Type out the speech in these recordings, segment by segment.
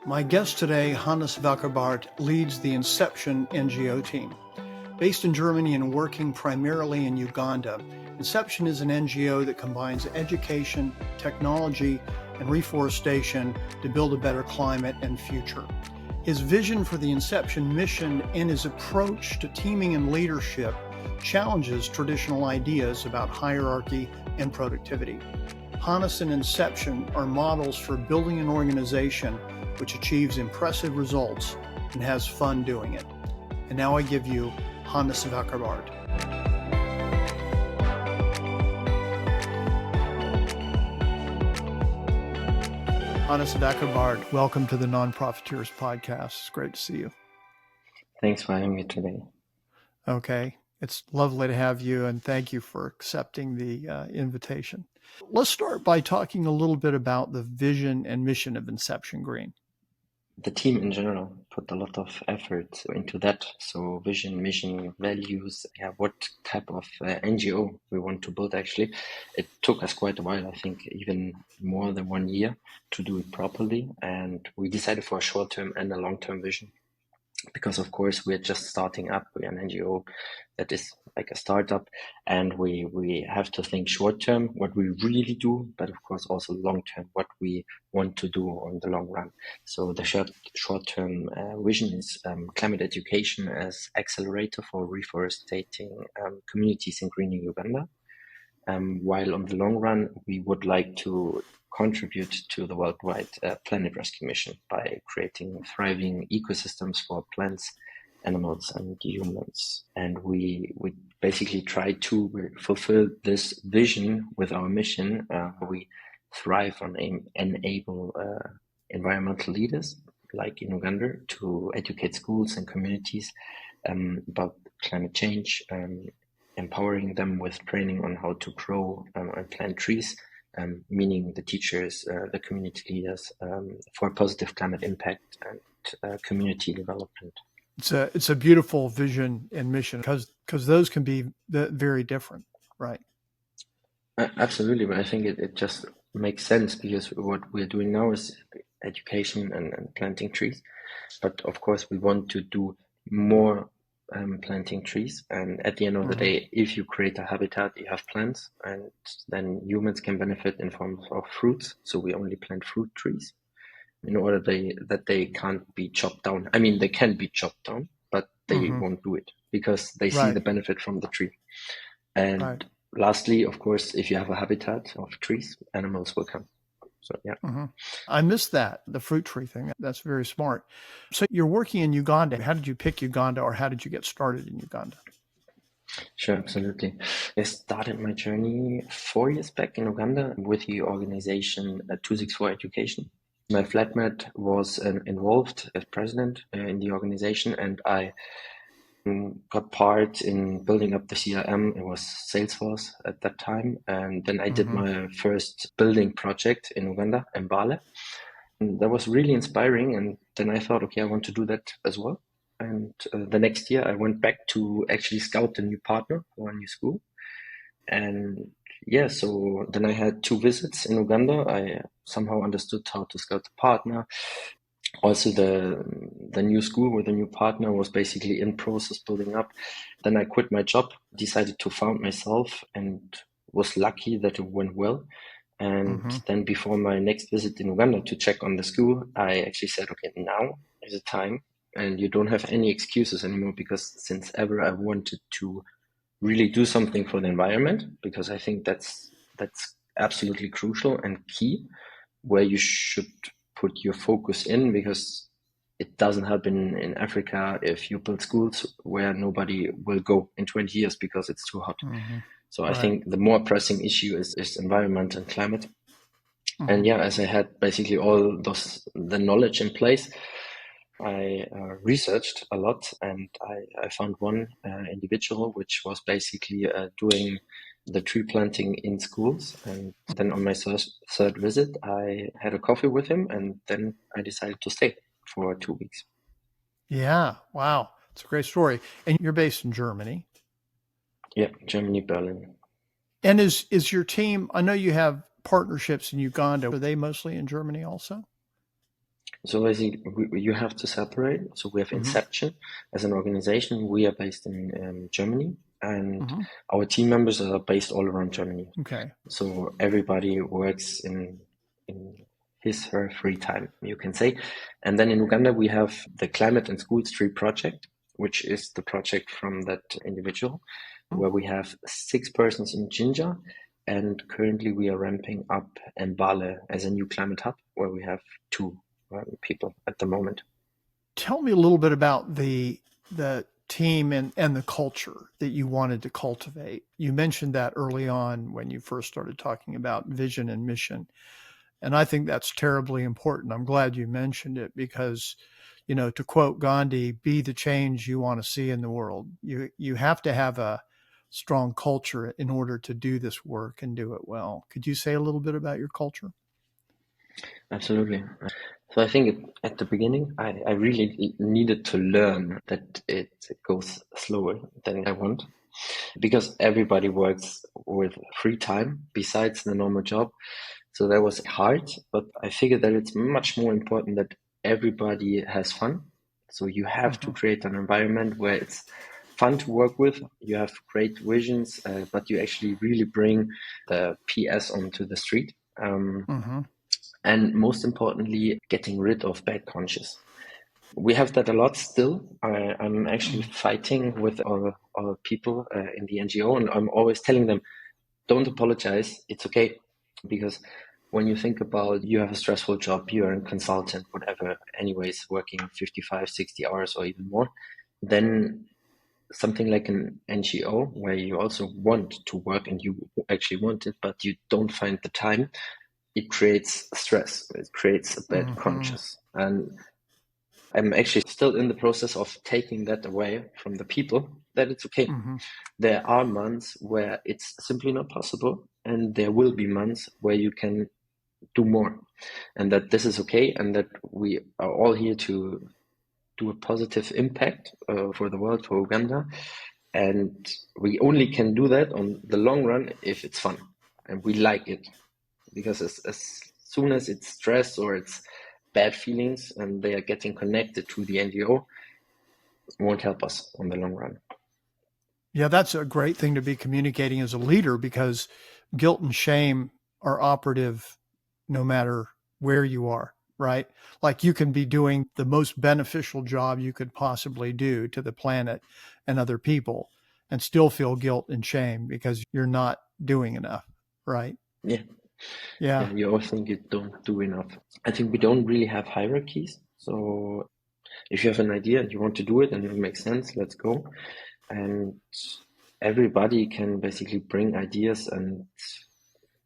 My guest today, Hannes Wackerbarth, leads the Inception NGO team. Based in Germany and working primarily in Uganda, Inception is an NGO that combines education, technology, and reforestation to build a better climate and future. His vision for the Inception mission and his approach to teaming and leadership challenges traditional ideas about hierarchy and productivity. Hannes and Inception are models for building an organization which achieves impressive results and has fun doing it. And now I give you Hannes Wackerbarth. Hannes Wackerbarth, welcome to the Nonprofiteers podcast. It's great to see you. Thanks for having me today. Okay. It's lovely to have you, and thank you for accepting the invitation. Let's start by talking a little bit about the vision and mission of Inception Green. The team in general put a lot of effort into that. So vision, mission, values, what type of NGO we want to build actually. It took us quite a while, I think even more than 1 year to do it properly. And we decided for a short-term and a long-term vision. Because of course we're just starting up, we're an NGO that is like a startup, and we have to think short term what we really do, but of course also long term what we want to do on the long run. So the short term vision is climate education as accelerator for reforestating communities in greening Uganda. While on the long run, we would like to contribute to the worldwide planet rescue mission by creating thriving ecosystems for plants, animals, and humans. And we basically try to fulfill this vision with our mission. We thrive on enable environmental leaders, like in Uganda, to educate schools and communities about climate change, empowering them with training on how to grow and plant trees, meaning the teachers, the community leaders, for positive climate impact and community development. It's a beautiful vision and mission because those can be very different, right? Absolutely, but I think it just makes sense because what we're doing now is education and planting trees. But of course, we want to do more planting trees, and at the end of the day, if you create a habitat, you have plants, and then humans can benefit in forms of fruits. So we only plant fruit trees in order that they can't be chopped down. I mean, they can be chopped down, but they won't do it because they see the benefit from the tree. And lastly, of course, if you have a habitat of trees, animals will come. So, yeah. I missed that, the fruit tree thing. That's very smart. So you're working in Uganda. How did you pick Uganda, or how did you get started in Uganda? Sure, absolutely. I started my journey 4 years back in Uganda with the organization 264 Education. My flatmate was involved as president in the organization, and I got part in building up the CRM. It was Salesforce at that time. And then I did my first building project in Uganda, Mbale. And that was really inspiring. And then I thought, okay, I want to do that as well. And the next year I went back to actually scout a new partner for a new school. And yeah, so then I had 2 visits in Uganda. I somehow understood how to scout the partner. Also, the new school with a new partner was basically in process building up. Then I quit my job, decided to found myself, and was lucky that it went well. And then before my next visit in Uganda to check on the school, I actually said, okay, now is the time, and you don't have any excuses anymore, because since ever I wanted to really do something for the environment, because I think that's absolutely crucial and key, where you should put your focus in, because it doesn't help in Africa if you build schools where nobody will go in 20 years because it's too hot. So I think the more pressing issue is environment and climate. And yeah, as I had basically all the knowledge in place, I researched a lot, and I found one individual which was basically doing the tree planting in schools. And then on my third visit, I had a coffee with him, and then I decided to stay for 2 weeks. Yeah. Wow. It's a great story. And you're based in Germany. Yeah, Germany, Berlin. And is your team, I know you have partnerships in Uganda. Are they mostly in Germany also? So basically, you have to separate. So we have Inception as an organization. We are based in Germany, and our team members are based all around Germany. Okay. So everybody works in her free time, you can say. And then in Uganda, we have the Climate and School Street project, which is the project from that individual, where we have 6 persons in Jinja. And currently we are ramping up Mbale as a new climate hub, where we have 2 people at the moment. Tell me a little bit about the team and the culture that you wanted to cultivate. You mentioned that early on when you first started talking about vision and mission. And I think that's terribly important. I'm glad you mentioned it because, you know, to quote Gandhi, be the change you want to see in the world. You have to have a strong culture in order to do this work and do it well. Could you say a little bit about your culture? Absolutely. So I think at the beginning, I really needed to learn that it goes slower than I want, because everybody works with free time besides the normal job. So that was hard, but I figured that it's much more important that everybody has fun. So you have to create an environment where it's fun to work with. You have great visions, but you actually really bring the PS onto the street. And most importantly, getting rid of bad conscience. We have that a lot still. I'm actually fighting with our people in the NGO, and I'm always telling them, don't apologize. It's okay. Because when you think about you have a stressful job, you're a consultant, whatever, anyways, working 55, 60 hours or even more, then something like an NGO where you also want to work and you actually want it, but you don't find the time, it creates stress. It creates a bad conscience. And I'm actually still in the process of taking that away from the people, that it's okay. There are months where it's simply not possible, and there will be months where you can do more, and that this is okay, and that we are all here to do a positive impact for the world, for Uganda. And we only can do that on the long run if it's fun and we like it. Because as soon as it's stress or it's bad feelings and they are getting connected to the NGO, it won't help us on the long run. Yeah, that's a great thing to be communicating as a leader because guilt and shame are operative no matter where you are, right? Like you can be doing the most beneficial job you could possibly do to the planet and other people and still feel guilt and shame because you're not doing enough, right? Yeah. Yeah. Yeah, you always think you don't do enough. I think we don't really have hierarchies. So if you have an idea and you want to do it and it makes sense, let's go. And everybody can basically bring ideas, and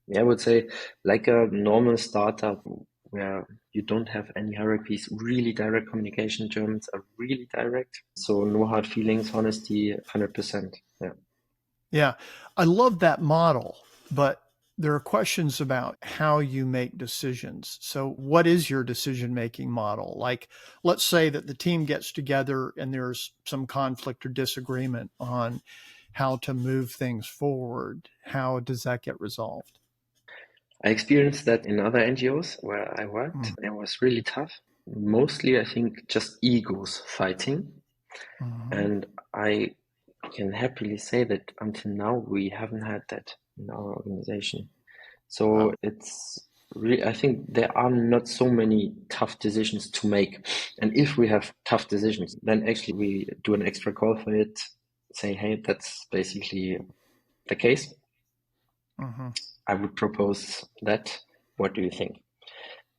yeah, I would say like a normal startup where you don't have any hierarchies, really direct communication. Germans are really direct. So no hard feelings, honesty, 100%. Yeah. Yeah. I love that model, but there are questions about how you make decisions. So, what is your decision making model? Like, let's say that the team gets together and there's some conflict or disagreement on how to move things forward. How does that get resolved? I experienced that in other NGOs where I worked. It was really tough. Mostly, I think, just egos fighting. Mm-hmm. And I can happily say that until now, we haven't had that in our organization. So Wow. it's really, I think there are not so many tough decisions to make. And if we have tough decisions, then actually we do an extra call for it, say, hey, that's basically the case. Mm-hmm. I would propose that. What do you think?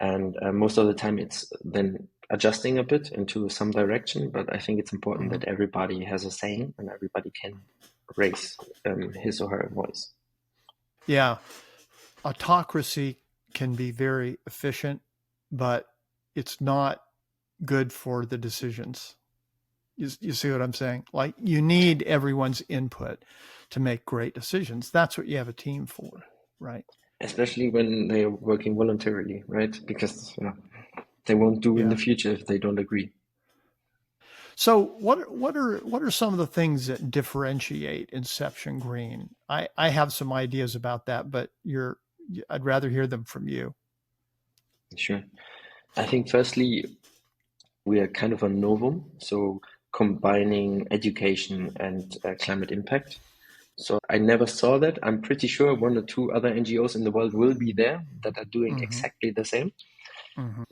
And most of the time it's then adjusting a bit into some direction, but I think it's important Mm-hmm. that everybody has a saying and everybody can raise his or her voice. Yeah. Autocracy can be very efficient, but it's not good for the decisions. You see what I'm saying? Like you need everyone's input to make great decisions. That's what you have a team for, right? Especially when they're working voluntarily, right? Because they won't do in the Yeah. future if they don't agree. So what are some of the things that differentiate Inception Green? I have some ideas about that, but I'd rather hear them from you. Sure. I think firstly, we are kind of a novum, so combining education and climate impact. So I never saw that. I'm pretty sure one or two other NGOs in the world will be there that are doing exactly the same.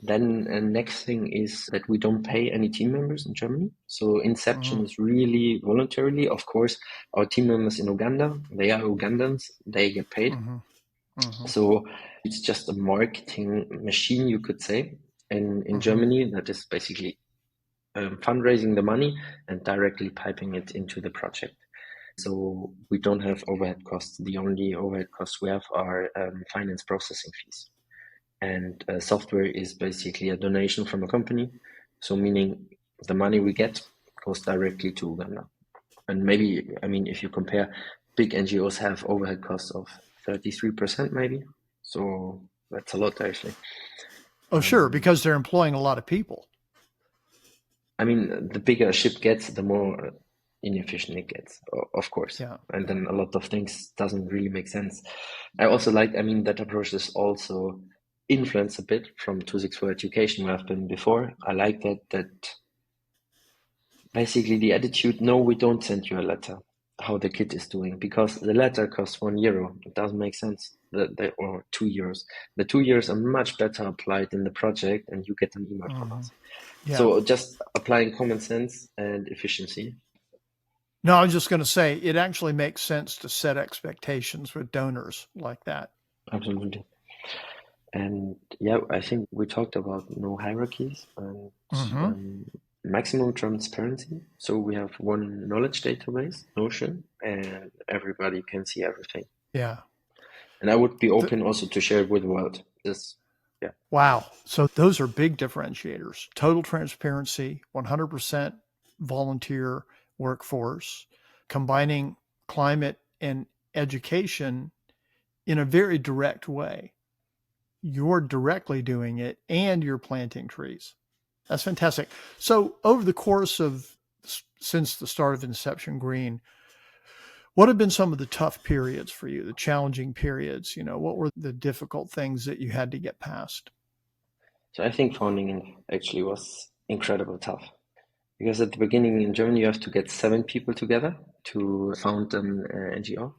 Then next thing is that we don't pay any team members in Germany. So Inception is really voluntarily. Of course, our team members in Uganda, they are Ugandans, they get paid. So it's just a marketing machine, you could say. In Germany, that is basically fundraising the money and directly piping it into the project. So we don't have overhead costs. The only overhead costs we have are finance processing fees. And software is basically a donation from a company. So meaning the money we get goes directly to Uganda. And maybe, I mean, if you compare, big NGOs have overhead costs of 33% maybe. So that's a lot actually. Oh, sure, because they're employing a lot of people. I mean, the bigger a ship gets, the more inefficient it gets, of course. Yeah. And then a lot of things doesn't really make sense. I also like, I mean, that approach is also influenced a bit from 264 Education where I've been before. I like that basically the attitude, no, we don't send you a letter how the kid is doing because the letter costs €1. It doesn't make sense. Or €2. The €2 are much better applied in the project and you get an email from us. Yeah. So just applying common sense and efficiency. No, I was just going to say it actually makes sense to set expectations with donors like that. Absolutely. And yeah, I think we talked about no hierarchies and maximum transparency. So we have one knowledge database, Notion, and everybody can see everything. Yeah. And I would be open also to share it with the world. Yeah. Wow. So those are big differentiators. Total transparency, 100% volunteer workforce, combining climate and education in a very direct way. You're directly doing it and you're planting trees. That's fantastic. So over the course of, since the start of Inception Green, what have been some of the tough periods for you, the challenging periods? What were the difficult things that you had to get past? So I think founding actually was incredibly tough because at the beginning in Germany, you have to get 7 people together to found an NGO.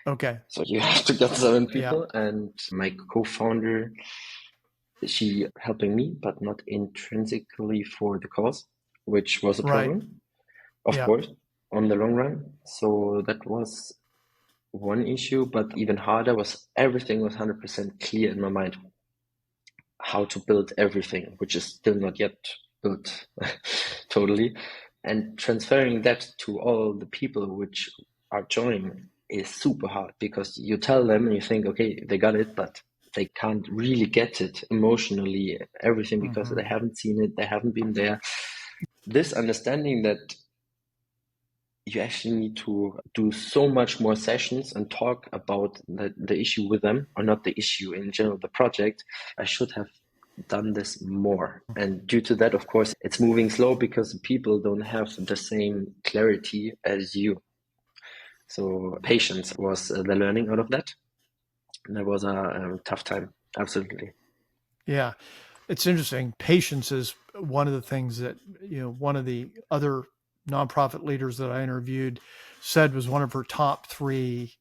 Okay. So you have to get 7 people, and my co-founder, she helping me, but not intrinsically for the cause, which was a problem, of course, on the long run. So that was one issue, but even harder was everything was 100% clear in my mind. How to build everything, which is still not yet built totally. And transferring that to all the people which are joining is super hard because you tell them and you think, okay, they got it, but they can't really get it emotionally, everything, because they haven't seen it, they haven't been there. This understanding that you actually need to do so much more sessions and talk about the issue with them, or not the issue in general, the project. I should have done this more. And due to that, of course, it's moving slow because people don't have the same clarity as you. So patience was the learning out of that. And that was a tough time. Absolutely. Yeah. It's interesting. Patience is one of the things that, one of the other nonprofit leaders that I interviewed said was one of her top 3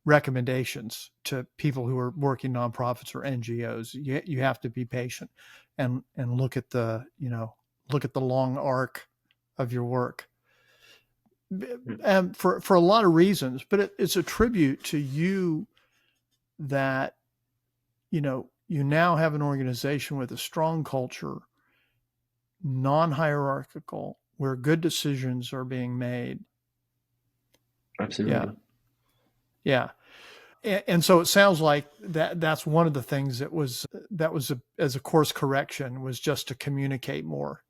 recommendations to people who are working nonprofits or NGOs. You have to be patient and look at the long arc of your work. And for a lot of reasons, but it's a tribute to you that, you now have an organization with a strong culture, non-hierarchical, where good decisions are being made. Absolutely. Yeah. And so it sounds like that's one of the things that was as a course correction was just to communicate more.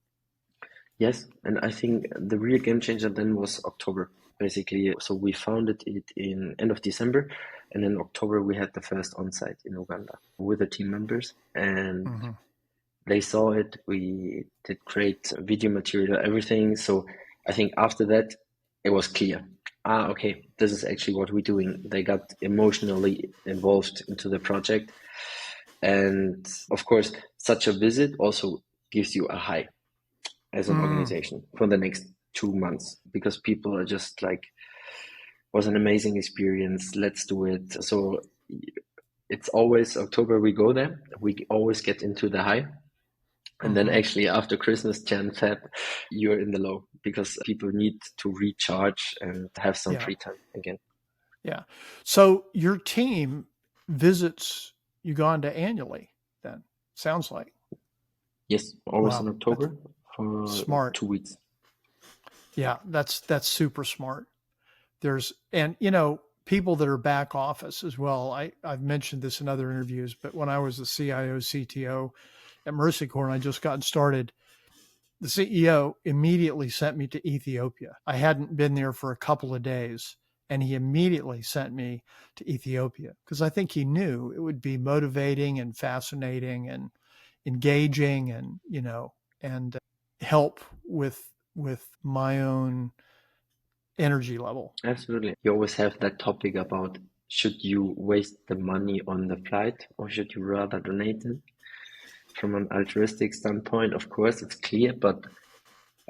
Yes. And I think the real game changer then was October, basically. So we founded it in end of December. And in October, we had the first on-site in Uganda with the team members. And they saw it. We did great video material, everything. So I think after that, it was clear. Okay, this is actually what we're doing. They got emotionally involved into the project. And of course, such a visit also gives you a high as an organization for the next 2 months, because people are just like, was an amazing experience, let's do it. So it's always October we go there, we always get into the high. And then actually after Christmas, Jan, Feb, you're in the low, because people need to recharge and have some free time again. Yeah. So your team visits Uganda annually then, sounds like. Yes, always in October for smart. 2 weeks. Yeah, that's super smart. And people that are back office as well. I've mentioned this in other interviews, but when I was the CIO, CTO at Mercy Corps and I just gotten started, the CEO immediately sent me to Ethiopia. I hadn't been there for a couple of days, and he immediately sent me to Ethiopia because I think he knew it would be motivating and fascinating and engaging, and and help with my own energy level. Absolutely. You always have that topic about, should you waste the money on the flight or should you rather donate it? From an altruistic standpoint, of course, it's clear, but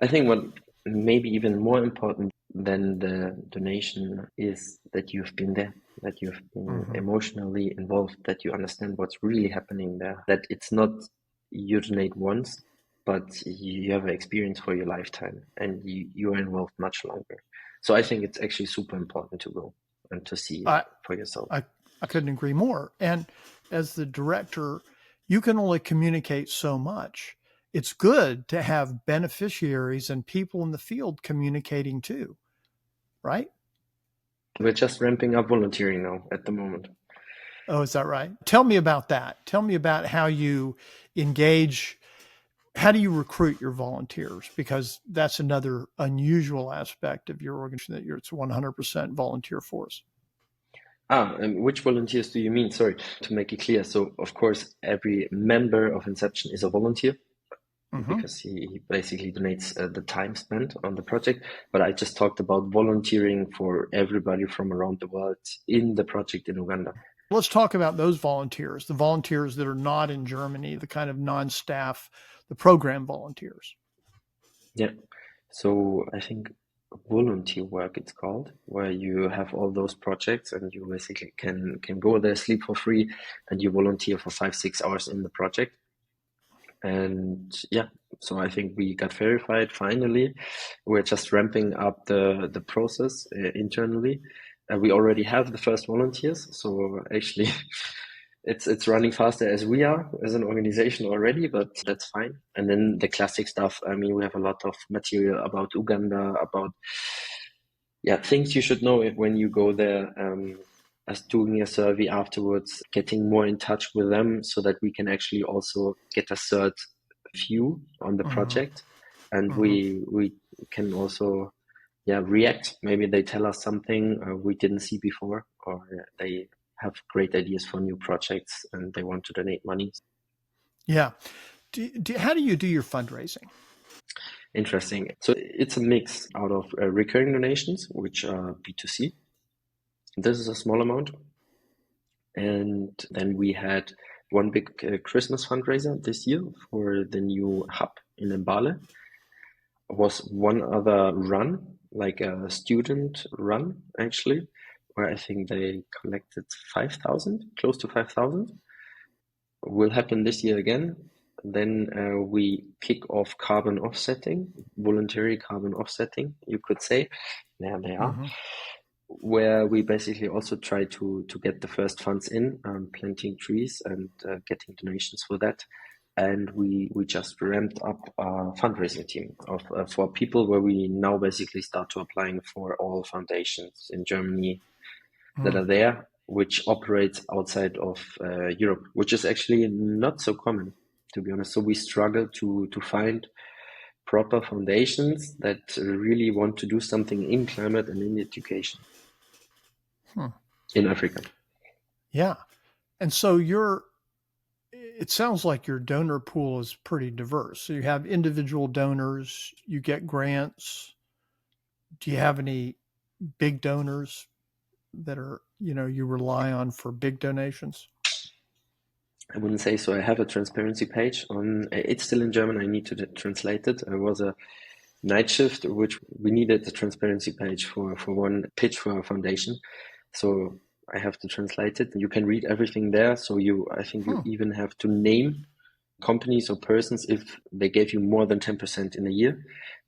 I think what maybe even more important than the donation is that you've been there, that you've been emotionally involved, that you understand what's really happening there, that it's not you donate once, but you have an experience for your lifetime and you are involved much longer. So I think it's actually super important to go and to see it for yourself. I couldn't agree more. And as the director, you can only communicate so much. It's good to have beneficiaries and people in the field communicating too, right? We're just ramping up volunteering now at the moment. Oh, is that right? Tell me about that. Tell me about how you engage. How do you recruit your volunteers? Because that's another unusual aspect of your organization, that it's 100% volunteer force. And which volunteers do you mean? Sorry, to make it clear. So, of course, every member of Inception is a volunteer because he basically donates the time spent on the project. But I just talked about volunteering for everybody from around the world in the project in Uganda. Let's talk about those volunteers, the volunteers that are not in Germany, the kind of non-staff, the program volunteers. Yeah. So I think volunteer work it's called, where you have all those projects and you basically can go there, sleep for free, and you volunteer for 5-6 hours in the project. And yeah, so I think we got verified finally. We're just ramping up the process internally. We already have the first volunteers, so actually it's running faster as we are as an organization already, but that's fine. And then the classic stuff. I mean, we have a lot of material about Uganda, about things you should know when you go there. As doing a survey afterwards, getting more in touch with them so that we can actually also get a third view on the project, and we can also react. Maybe they tell us something we didn't see before, or they have great ideas for new projects and they want to donate money. Yeah. How do you do your fundraising? Interesting. So it's a mix out of recurring donations, which are B2C. This is a small amount. And then we had one big Christmas fundraiser this year for the new hub in Mbale. Was one other run, like a student run, actually, where I think they collected 5,000, close to 5,000. Will happen this year again. Then we kick off carbon offsetting, voluntary carbon offsetting, you could say. There they are. Where we basically also try to get the first funds in, planting trees and getting donations for that. And we just ramped up a fundraising team of 4 people, where we now basically start to applying for all foundations in Germany that are there, which operates outside of Europe, which is actually not so common, to be honest. So we struggle to find proper foundations that really want to do something in climate and in education in Africa. Yeah. And so it sounds like your donor pool is pretty diverse. So you have individual donors, you get grants. Do you have any big donors that are, you rely on for big donations? I wouldn't say so. I have a transparency page on. It's still in German. I need to translate it. It was a night shift, which we needed a transparency page for one pitch for a foundation. So I have to translate it. You can read everything there. So I think you even have to name companies or persons if they gave you more than 10% in a year.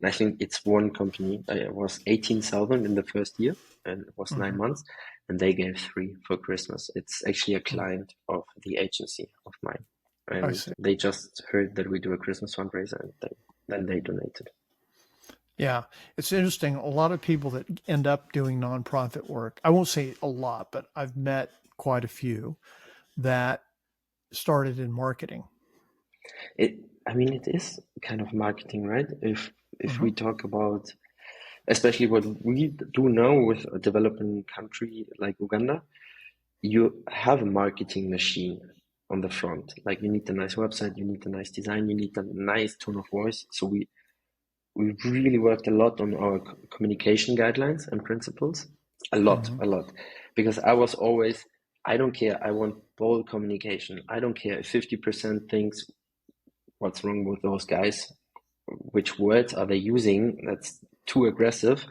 And I think it's one company. It was 18,000 in the first year, and it was 9 months, and they gave 3 for Christmas. It's actually a client of the agency of mine, and they just heard that we do a Christmas fundraiser, and then they donated. Yeah, it's interesting. A lot of people that end up doing nonprofit work, I won't say a lot, but I've met quite a few that started in marketing. It is kind of marketing, right? If we talk about, especially what we do now with a developing country like Uganda, you have a marketing machine on the front. Like, you need a nice website, you need a nice design, you need a nice tone of voice. So we really worked a lot on our communication guidelines and principles. A lot. Because I was always, I don't care. I want bold communication. I don't care if 50% thinks, what's wrong with those guys? Which words are they using? That's too aggressive.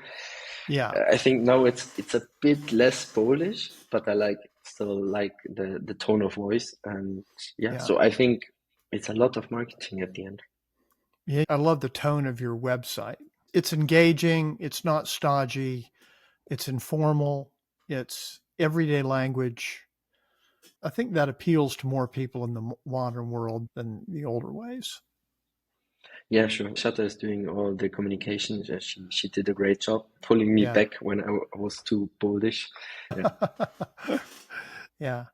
Yeah. I think now it's a bit less Polish, but I still like the tone of voice, and so I think it's a lot of marketing at the end. Yeah, I love the tone of your website. It's engaging, it's not stodgy, it's informal, it's everyday language. I think that appeals to more people in the modern world than the older ways. Yeah, sure. Shata is doing all the communication. She did a great job pulling me back when I was too boldish. Yeah.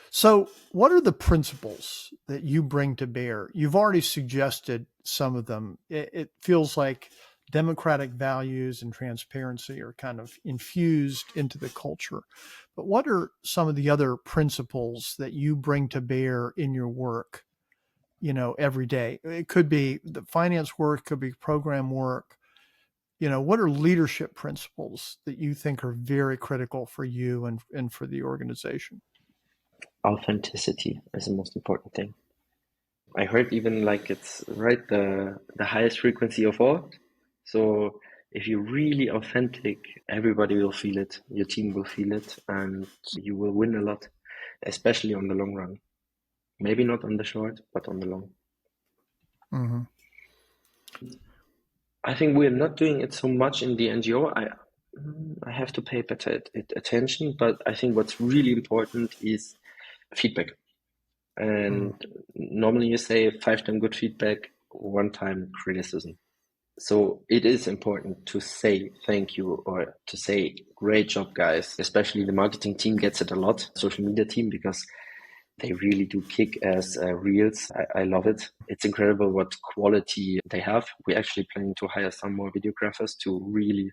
So, what are the principles that you bring to bear? You've already suggested some of them. It feels like democratic values and transparency are kind of infused into the culture. But what are some of the other principles that you bring to bear in your work, every day? It could be the finance work, could be program work. What are leadership principles that you think are very critical for you and for the organization? Authenticity is the most important thing. I heard even it's right the highest frequency of all. So if you're really authentic, everybody will feel it. Your team will feel it, and you will win a lot, especially on the long run. Maybe not on the short, but on the long. Mm-hmm. I think we're not doing it so much in the NGO. I have to pay better attention, but I think what's really important is feedback. And normally you say 5 times good feedback, 1 time criticism. So it is important to say thank you or to say great job, guys. Especially the marketing team gets it a lot, social media team, because they really do kick ass reels. I love it. It's incredible what quality they have. We're actually planning to hire some more videographers to really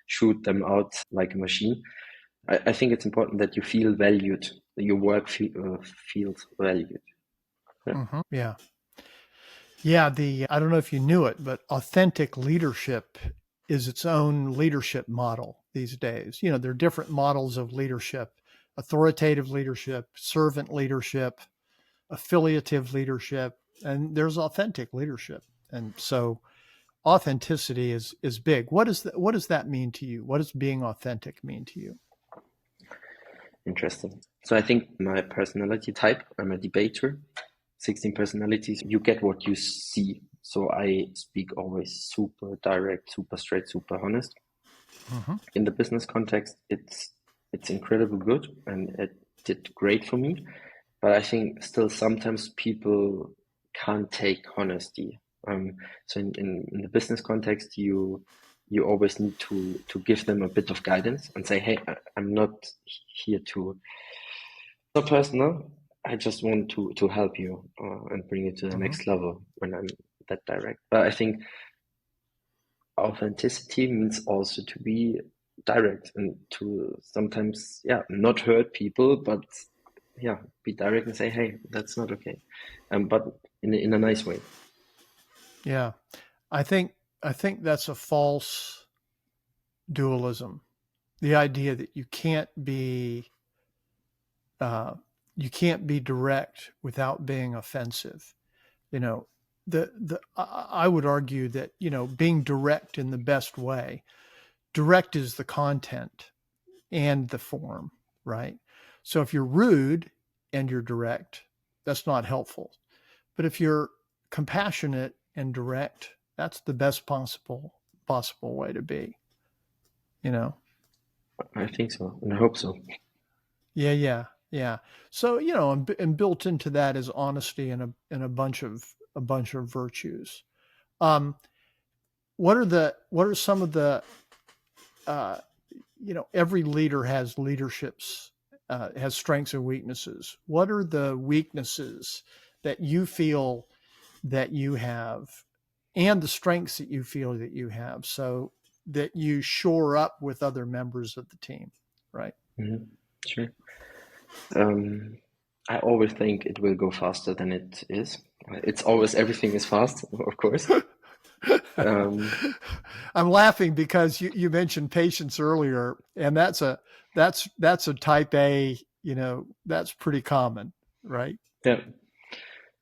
shoot them out like a machine. I think it's important that you feel valued, your work feels valued. Yeah. Mm-hmm. Yeah. Yeah. I don't know if you knew it, but authentic leadership is its own leadership model these days. There are different models of leadership: authoritative leadership, servant leadership, affiliative leadership, and there's authentic leadership. And so authenticity is big. What does that mean to you? What does being authentic mean to you? Interesting. So I think my personality type, I'm a debater. 16 personalities, you get what you see. So I speak always super direct, super straight, super honest. In the business context, it's incredibly good, and it did great for me. But I think still sometimes people can't take honesty. So in the business context, you always need to give them a bit of guidance and say, hey, I'm not here to, not personal. I just want to help you and bring it to the next level when I'm that direct. But I think authenticity means also to be direct and to sometimes, not hurt people, but be direct and say, hey, that's not okay. But in a nice way. Yeah. I think that's a false dualism. The idea that you can't be you can't be direct without being offensive. You know, I would argue that, you know, being direct in the best way, direct is the content and the form, right? So if you're rude and you're direct, that's not helpful. But if you're compassionate and direct, that's the best possible way to be, you know? I think so, and I hope so. Yeah, yeah, yeah. So, you know, and built into that is honesty and a bunch of virtues. Um, what are some of the uh, you know, every leader has leaderships has strengths and weaknesses. What are the weaknesses that you feel that you have, and the strengths that you feel that you have, so that you shore up with other members of the team, right? Hmm. Sure. Um, I always think it will go faster than it is. It's always everything is fast, of course. Um, I'm laughing because you mentioned patience earlier, and that's a type A. You know, that's pretty common, right? yeah,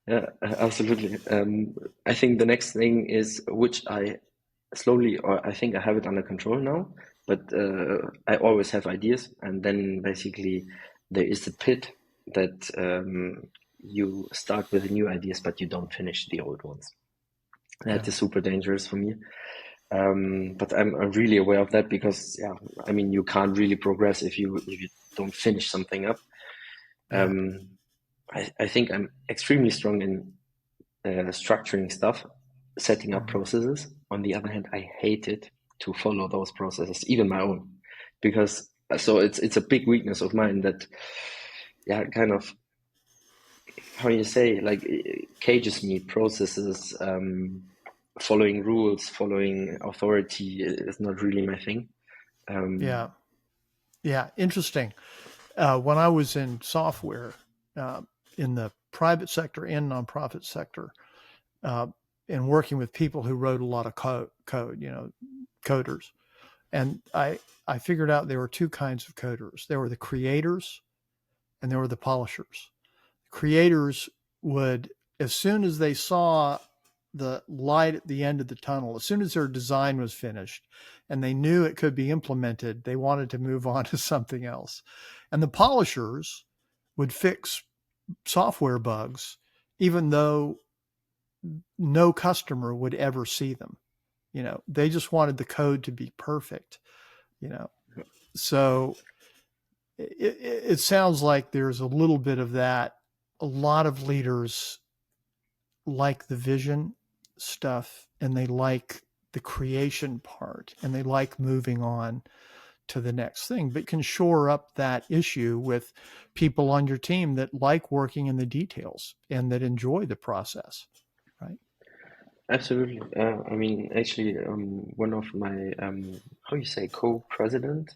yeah, absolutely. I think the next thing is which I slowly, or I think I have it under control now, but I always have ideas, and then basically there is a pit that you start with the new ideas, but you don't finish the old ones. That Yeah. is super dangerous for me. But I'm really aware of that because, yeah, I mean, you can't really progress if you don't finish something up. Yeah. Um, I think I'm extremely strong in structuring stuff, setting up Mhm. processes. On the other hand, I hate it to follow those processes, even my own, because so it's a big weakness of mine that, yeah, kind of how you say, like it cages me. Processes, following rules, following authority is not really my thing. Um, Yeah. Yeah. Interesting. When I was in software, uh, in the private sector and nonprofit sector, uh, and working with people who wrote a lot of code, you know, coders, and I figured out there were two kinds of coders. There were the creators and there were the polishers. Creators would, as soon as they saw the light at the end of the tunnel, as soon as their design was finished and they knew it could be implemented, they wanted to move on to something else. And the polishers would fix software bugs, even though no customer would ever see them. You know, they just wanted the code to be perfect, you know. So it sounds like there's a little bit of that. A lot of leaders like the vision stuff and they like the creation part and they like moving on to the next thing, but can shore up that issue with people on your team that like working in the details and that enjoy the process, right? Absolutely. I mean, actually, one of my how you say co-president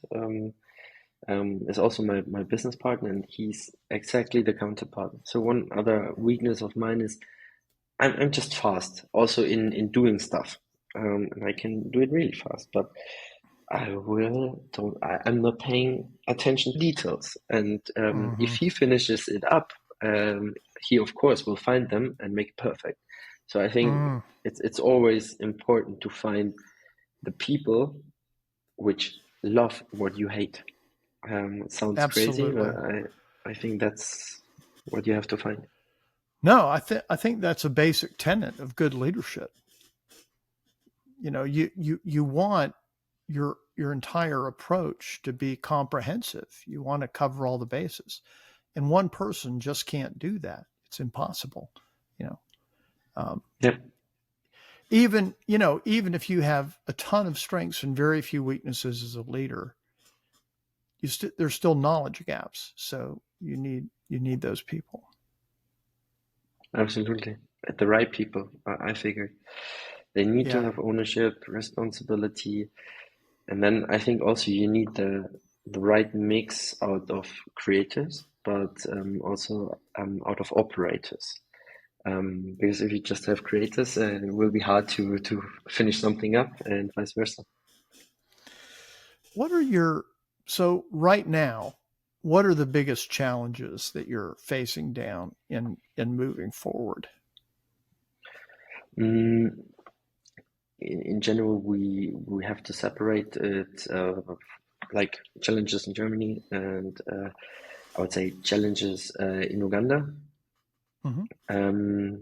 is also my business partner, and he's exactly the counterpart. So one other weakness of mine is I'm just fast, also in doing stuff, and I can do it really fast, but I'm not paying attention to details. And if Mm-hmm. he finishes it up, he of course will find them and make it perfect. So I think Mm, it's always important to find the people which love what you hate. It sounds crazy, but absolutely. I think that's what you have to find. No, I think that's a basic tenet of good leadership. You know, you want your entire approach to be comprehensive. You want to cover all the bases, and one person just can't do that. It's impossible. You know, um, Yep, even you know, even if you have a ton of strengths and very few weaknesses as a leader, there's still knowledge gaps. So you need those people. absolutely. The right people, I figure. They need to Yeah, have ownership, responsibility, and then I think also you need the right mix out of creators, but also out of operators. Because if you just have creators, it will be hard to finish something up, and vice versa. what are your so right now? what are the biggest challenges that you're facing down in moving forward? Mm, in general, we have to separate it, like challenges in Germany and I would say challenges in Uganda. Mm-hmm.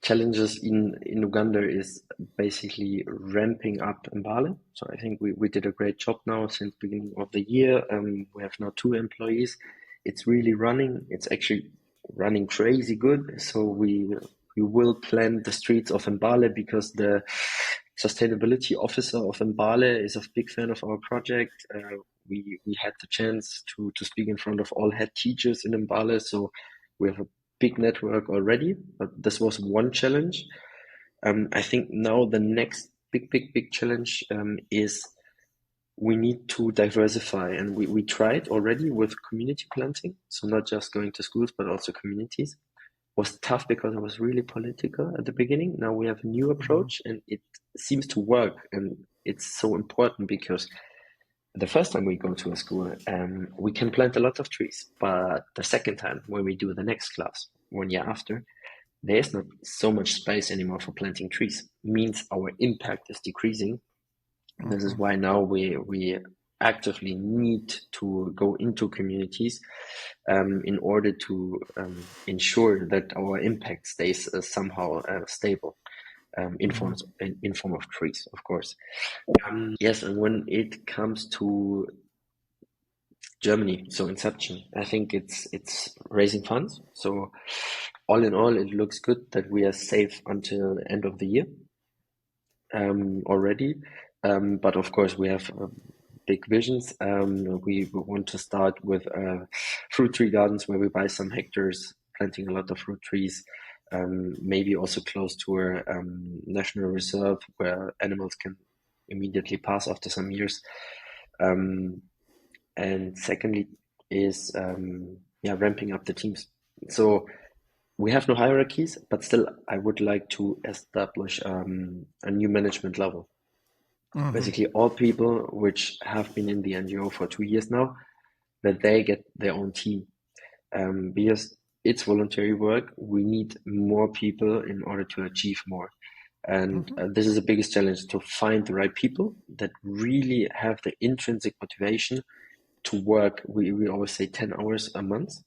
Challenges in Uganda is basically ramping up Mbale. So I think we did a great job now since beginning of the year. We have now 2 employees. It's really running. It's actually running crazy good. So we will plan the streets of Mbale because the sustainability officer of Mbale is a big fan of our project. We had the chance to speak in front of all head teachers in Mbale. So we have a big network already, but this was one challenge. I think now the next big challenge is we need to diversify, and we tried already with community planting, so not just going to schools but also communities. Was tough because it was really political at the beginning. Now we have a new approach, and it seems to work, and it's so important because the first time we go to a school, we can plant a lot of trees, but the second time when we do the next class, 1 year after, there's not so much space anymore for planting trees. Means our impact is decreasing. This is why now we actively need to go into communities in order to ensure that our impact stays somehow stable in form of trees, of course. Yes, and when it comes to Germany, so Inception, I think it's raising funds. So all in all, it looks good that we are safe until end of the year already. But of course, we have big visions. We want to start with fruit tree gardens where we buy some hectares, planting a lot of fruit trees. Maybe also close to a national reserve where animals can immediately pass after some years. And secondly is ramping up the teams. So we have no hierarchies, but still I would like to establish a new management level. Basically all people which have been in the NGO for 2 years now, that they get their own team. Because it's voluntary work, we need more people in order to achieve more. And this is the biggest challenge, to find the right people that really have the intrinsic motivation to work. We always say 10 hours a month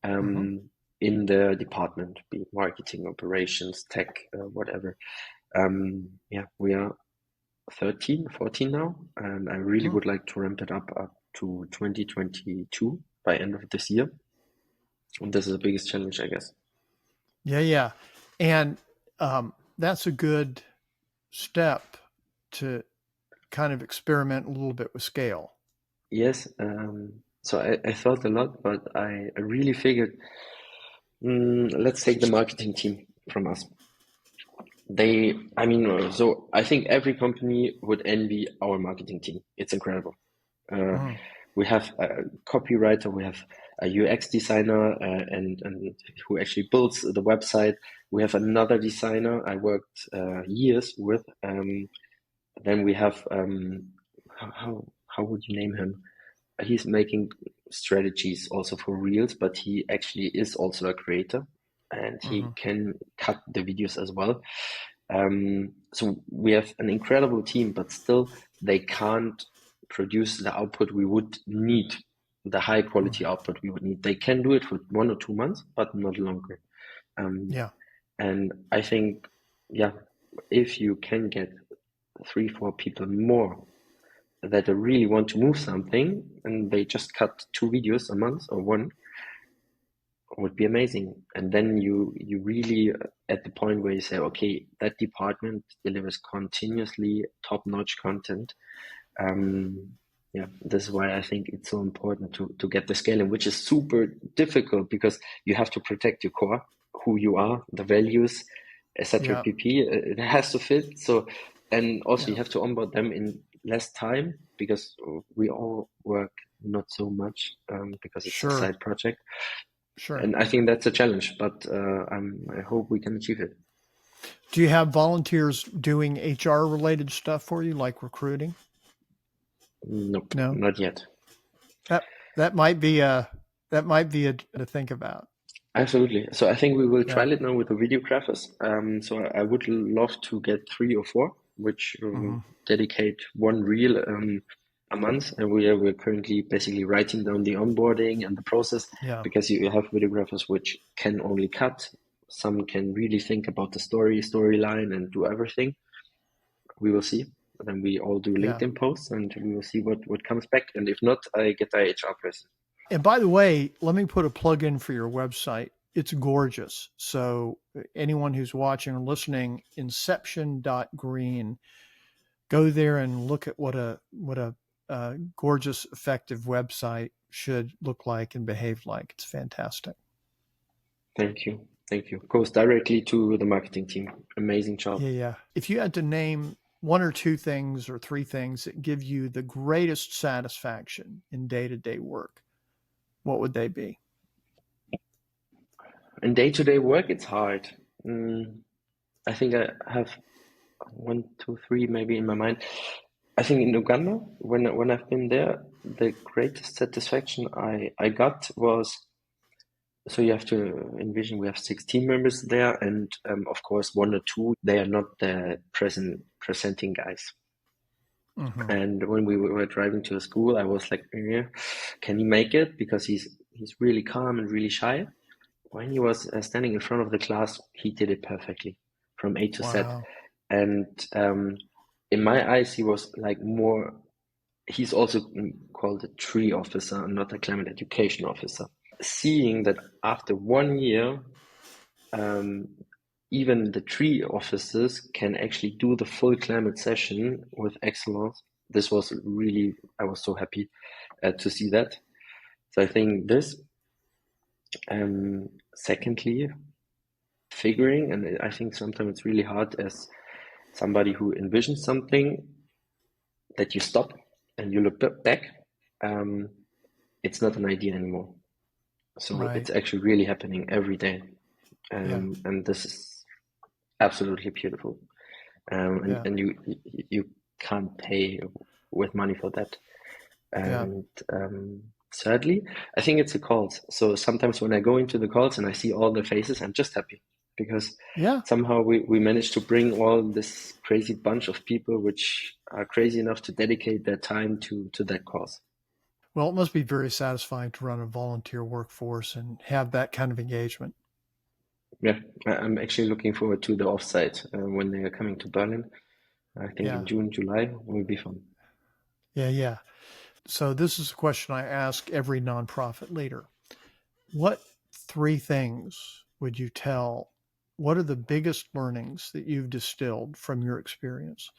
in the department, be it marketing, operations, tech, whatever. We are 13, 14 now, and I really would like to ramp it up to 2022 by end of this year. And this is the biggest challenge, I guess. Yeah. And that's a good step to kind of experiment a little bit with scale. Yes. So I thought a lot, but I really figured, let's take the marketing team from us. So I think every company would envy our marketing team. It's incredible. We have a copywriter, we have a UX designer, and who actually builds the website. We have another designer I worked years with. Then we have how would you name him? He's making strategies also for Reels, but he actually is also a creator, and he can cut the videos as well. So we have an incredible team, but still they can't produce the output we would need, the high quality output we would need. They can do it for 1 or 2 months, but not longer. And I think, if you can get 3-4 people more that really want to move something, and they just cut 2 videos a month or 1, would be amazing. And then you really at the point where you say, okay, that department delivers continuously top-notch content. This is why I think it's so important to get the scaling, which is super difficult because you have to protect your core, who you are, the values, etc. pp. It has to fit. So, and also you have to onboard them in less time because we all work not so much because it's a side project. And I think that's a challenge, but I hope we can achieve it. Do you have volunteers doing HR related stuff for you, like recruiting? Nope, no, not yet. that might be a to think about. Absolutely. So I think we will Yeah. trial it now with the videographers. So I would love to get 3 or 4, which Hmm. dedicate one reel a month, and we're currently basically writing down the onboarding and the process, Yeah. because you have videographers which can only cut. Some can really think about the storyline, and do everything. We will see. Then we all do Yeah. LinkedIn posts, and we will see what comes back. And if not, I get the HR person. And by the way, let me put a plug in for your website. It's gorgeous. So anyone who's watching or listening, inception.green, go there and look at what a gorgeous, effective website should look like and behave like. It's fantastic. Thank you. Thank you. Goes directly to the marketing team. Amazing job. Yeah, yeah. If you had to name one or two things or three things that give you the greatest satisfaction in day-to-day work, what would they be? In day-to-day work, it's hard. I think I have 1, 2, 3 maybe in my mind. I think in Uganda, when I've been there, the greatest satisfaction I got was, so you have to envision we have 6 team members there, and of course 1 or 2 they are not the presenting guys. Mm-hmm. And when we were driving to the school, I was like, yeah, can he make it? Because he's really calm and really shy. When he was standing in front of the class, he did it perfectly from A to Z. Wow. And in my eyes, he was like more, he's also called a tree officer, not a climate education officer. Seeing that after 1 year, even the tree officers can actually do the full climate session with excellence. This was really, I was so happy to see that. So I think this. Secondly, figuring, and I think sometimes it's really hard as somebody who envisions something that you stop and you look back. It's not an idea anymore. So Right. it's actually really happening every day. Yeah. And this is absolutely beautiful. Yeah. And you can't pay with money for that. Yeah. And thirdly, I think it's the calls. So sometimes when I go into the calls and I see all the faces, I'm just happy, because Yeah. somehow we managed to bring all this crazy bunch of people which are crazy enough to dedicate their time to that cause. Well, it must be very satisfying to run a volunteer workforce and have that kind of engagement. Yeah, I'm actually looking forward to the offsite when they are coming to Berlin. I think in Yeah. June, July will be fun. Yeah. Yeah. So this is a question I ask every nonprofit leader. What three things would you tell? What are the biggest learnings that you've distilled from your experience?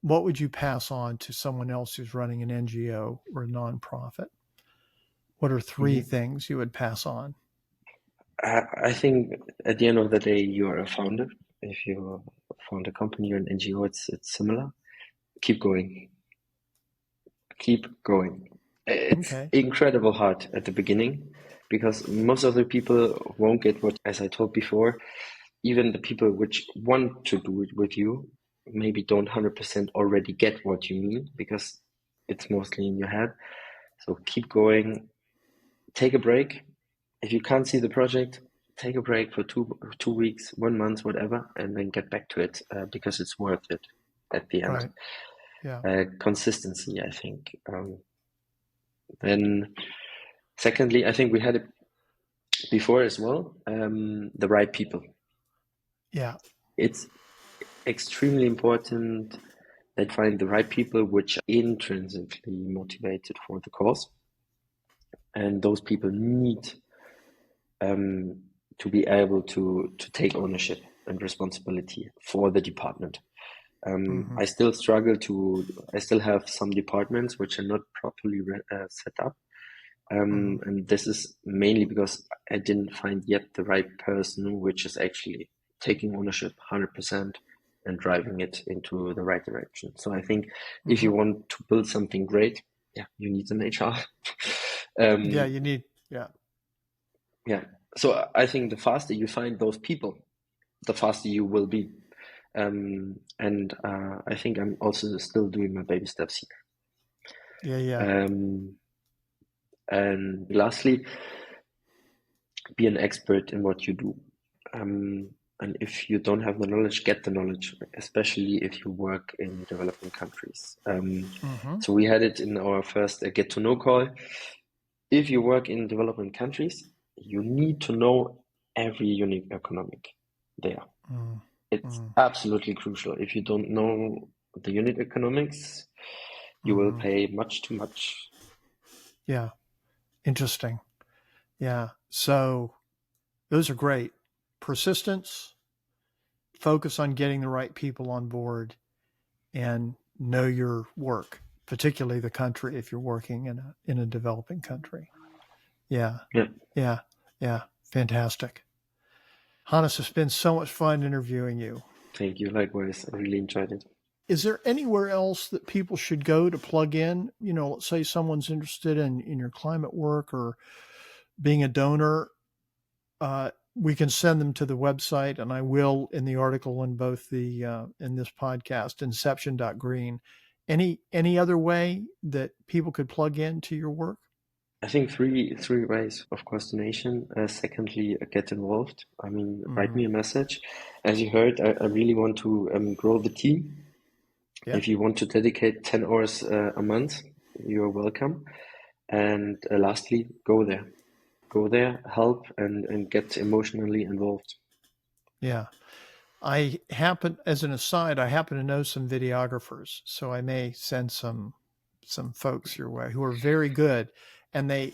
What would you pass on to someone else who's running an NGO or a nonprofit? What are three Mhm. things you would pass on? I think at the end of the day, you are a founder. If you found a company or an NGO, it's similar. Keep going. Keep going. It's Okay. incredible hard at the beginning, because most of the people won't get what, as I told before, even the people which want to do it with you maybe don't 100% already get what you mean, because it's mostly in your head. So keep going. Take a break. If you can't see the project, take a break for 2 weeks, 1 month, whatever, and then get back to it, because it's worth it at the end. Right. Yeah. Consistency, I think. Then, secondly, I think we had it before as well. The right people. Yeah. It's extremely important that find the right people which are intrinsically motivated for the cause, and those people need to be able to take ownership and responsibility for the department. Hmm. I still struggle to. I still have some departments which are not properly set up. Hmm. And this is mainly because I didn't find yet the right person, which is actually taking ownership 100% and driving it into the right direction. So I think if Hmm. you want to build something great, yeah, you need an HR. Yeah. um, You need. Yeah. yeah. So I think the faster you find those people, the faster you will be. And I think I'm also still doing my baby steps Yeah. Yeah. here. And lastly, be an expert in what you do. And if you don't have the knowledge, get the knowledge, especially if you work in developing countries. So we had it in our first get to know call. If you work in developing countries, you need to know every unit economic there. It's absolutely crucial. If you don't know the unit economics, you will pay much too much. Yeah. Interesting. Yeah. So those are great. Persistence, focus on getting the right people on board, and know your work, particularly the country if you're working in a developing country. Yeah. Yeah. Yeah. Yeah. Fantastic. Hannes, it's been so much fun interviewing you. Thank you. Likewise. I really enjoyed it. Is there anywhere else that people should go to plug in? Let's say someone's interested in your climate work or being a donor. We can send them to the website, and I will in the article in both the in this podcast, inception.green. Any other way that people could plug into your work? I think three ways. Of course, donation. Secondly, get involved. I mean, write me a message. As you heard, I really want to grow the team. Yeah. If you want to dedicate 10 hours a month, you're welcome. And lastly, go there. Go there, help, and get emotionally involved. Yeah. As an aside, I happen to know some videographers, so I may send some folks your way who are very good, and the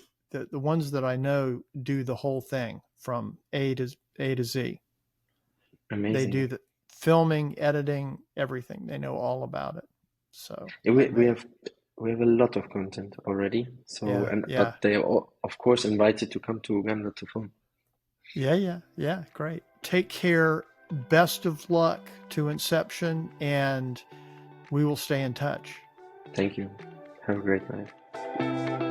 ones that I know do the whole thing from A to Z. Amazing. They do the filming, editing, everything. They know all about it. So yeah, we have a lot of content already. So but they are of course invited to come to Uganda to film. Yeah. Great. Take care. Best of luck to Inception, and we will stay in touch. Thank you. Have a great night.